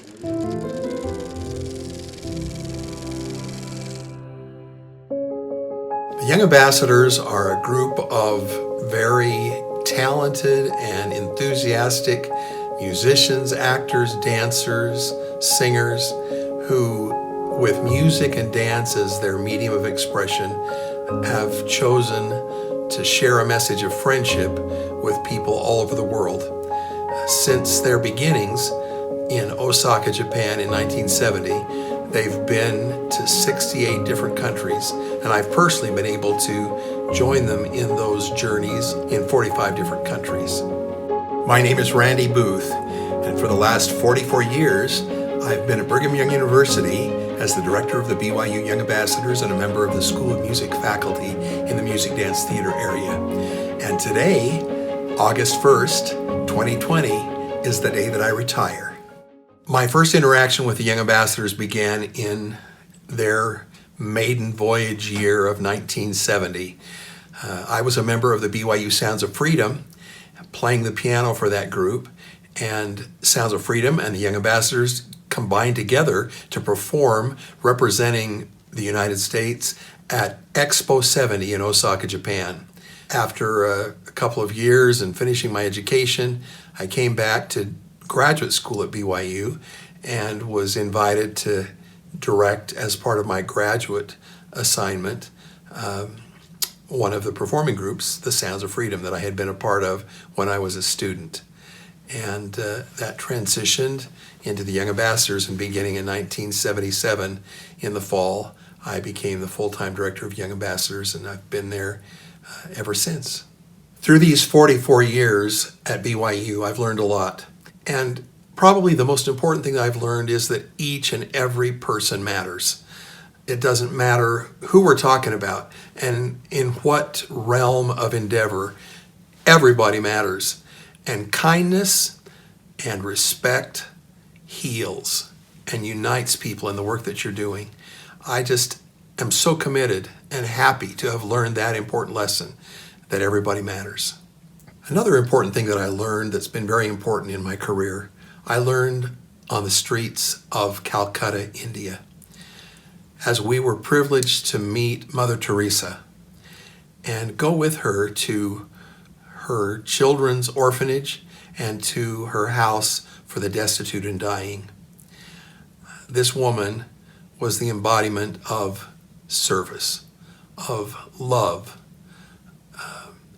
The Young Ambassadors are a group of very talented and enthusiastic musicians, actors, dancers, singers who, with music and dance as their medium of expression, have chosen to share a message of friendship with people all over the world. Since their beginnings in Osaka, Japan in 1970, they've been to 68 different countries, and I've personally been able to join them in those journeys in 45 different countries. My name is Randy Booth, and for the last 44 years, I've been at Brigham Young University as the director of the BYU Young Ambassadors and a member of the School of Music faculty in the Music Dance Theater area. And today, August 1st, 2020, is the day that I retire. My first interaction with the Young Ambassadors began in their maiden voyage year of 1970. I was a member of the BYU Sounds of Freedom, playing the piano for that group, and Sounds of Freedom and the Young Ambassadors combined together to perform representing the United States at Expo 70 in Osaka, Japan. After a couple of years and finishing my education, I came back to graduate school at BYU and was invited to direct, as part of my graduate assignment, one of the performing groups, the Sounds of Freedom, that I had been a part of when I was a student. And that transitioned into the Young Ambassadors, and beginning in 1977 in the fall, I became the full-time director of Young Ambassadors, and I've been there ever since. Through these 44 years at BYU, I've learned a lot. And probably the most important thing that I've learned is that each and every person matters. It doesn't matter who we're talking about and in what realm of endeavor, everybody matters. And kindness and respect heals and unites people in the work that you're doing. I just am so committed and happy to have learned that important lesson, that everybody matters. Another important thing that I learned that's been very important in my career, I learned on the streets of Calcutta, India, as we were privileged to meet Mother Teresa and go with her to her children's orphanage and to her house for the destitute and dying. This woman was the embodiment of service, of love,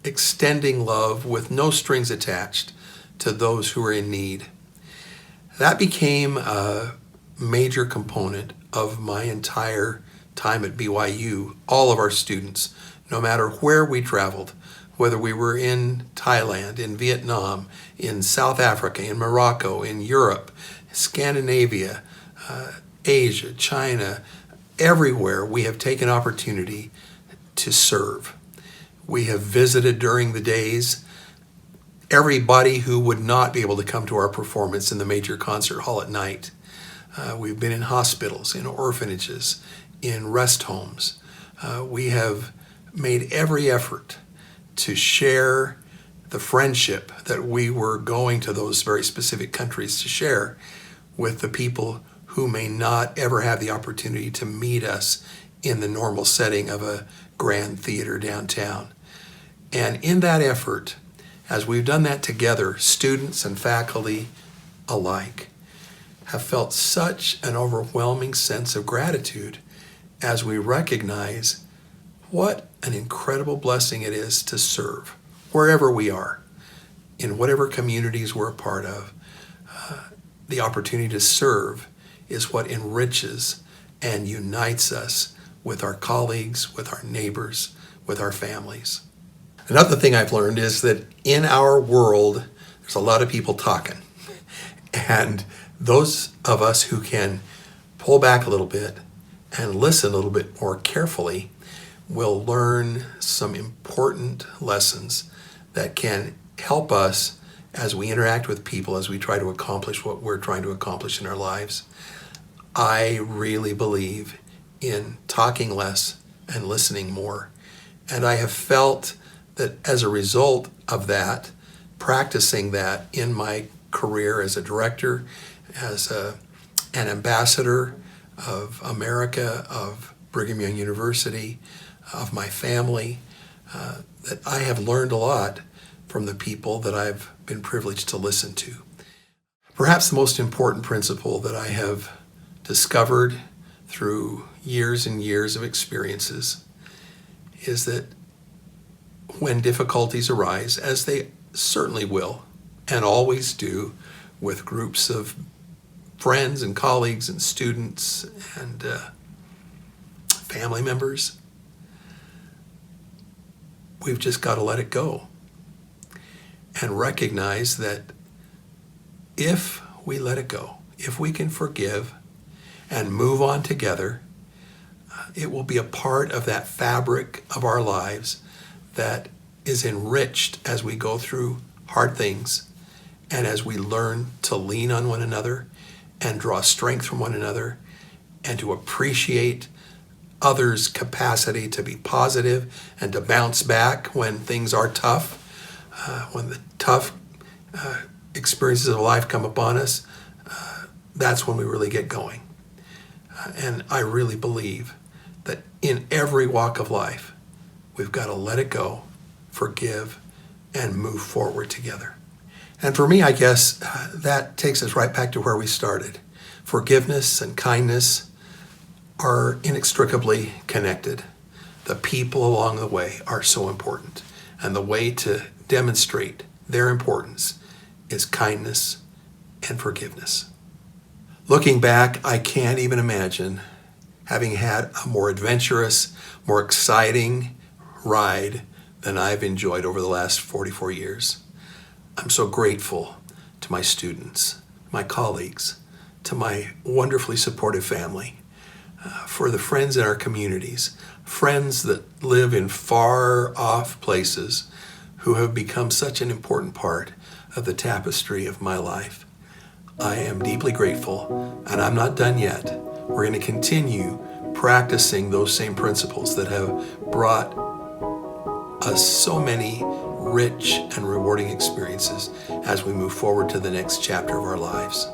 extending love with no strings attached to those who are in need. That became a major component of my entire time at BYU. All of our students, no matter where we traveled, whether we were in Thailand, in Vietnam, in South Africa, in Morocco, in Europe, Scandinavia, Asia, China, everywhere we have taken opportunity to serve. We have visited during the days everybody who would not be able to come to our performance in the major concert hall at night. We've been in hospitals, in orphanages, in rest homes. We have made every effort to share the friendship that we were going to those very specific countries to share with the people who may not ever have the opportunity to meet us in the normal setting of a grand theater downtown. And in that effort, as we've done that together, students and faculty alike have felt such an overwhelming sense of gratitude as we recognize what an incredible blessing it is to serve wherever we are, in whatever communities we're a part of. The opportunity to serve is what enriches and unites us with our colleagues, with our neighbors, with our families. Another thing I've learned is that in our world, there's a lot of people talking. And those of us who can pull back a little bit and listen a little bit more carefully will learn some important lessons that can help us as we interact with people, as we try to accomplish what we're trying to accomplish in our lives. I really believe in talking less and listening more. And I have felt that as a result of that, practicing that in my career as a director, as a an ambassador of America, of Brigham Young University, of my family, that I have learned a lot from the people that I've been privileged to listen to. Perhaps the most important principle that I have discovered through years and years of experiences is that when difficulties arise, as they certainly will and always do with groups of friends and colleagues and students and family members, we've just got to let it go and recognize that if we let it go, if we can forgive and move on together, it will be a part of that fabric of our lives that is enriched as we go through hard things and as we learn to lean on one another and draw strength from one another and to appreciate others' capacity to be positive and to bounce back when things are tough, when the tough experiences of life come upon us. That's when we really get going. And I really believe that in every walk of life, we've got to let it go, forgive, and move forward together. And for me, I guess that takes us right back to where we started. Forgiveness and kindness are inextricably connected. The people along the way are so important. And the way to demonstrate their importance is kindness and forgiveness. Looking back, I can't even imagine having had a more adventurous, more exciting ride than I've enjoyed over the last 44 years. I'm so grateful to my students, my colleagues, to my wonderfully supportive family, for the friends in our communities, friends that live in far off places who have become such an important part of the tapestry of my life. I am deeply grateful, and I'm not done yet. We're going to continue practicing those same principles that have brought us so many rich and rewarding experiences as we move forward to the next chapter of our lives.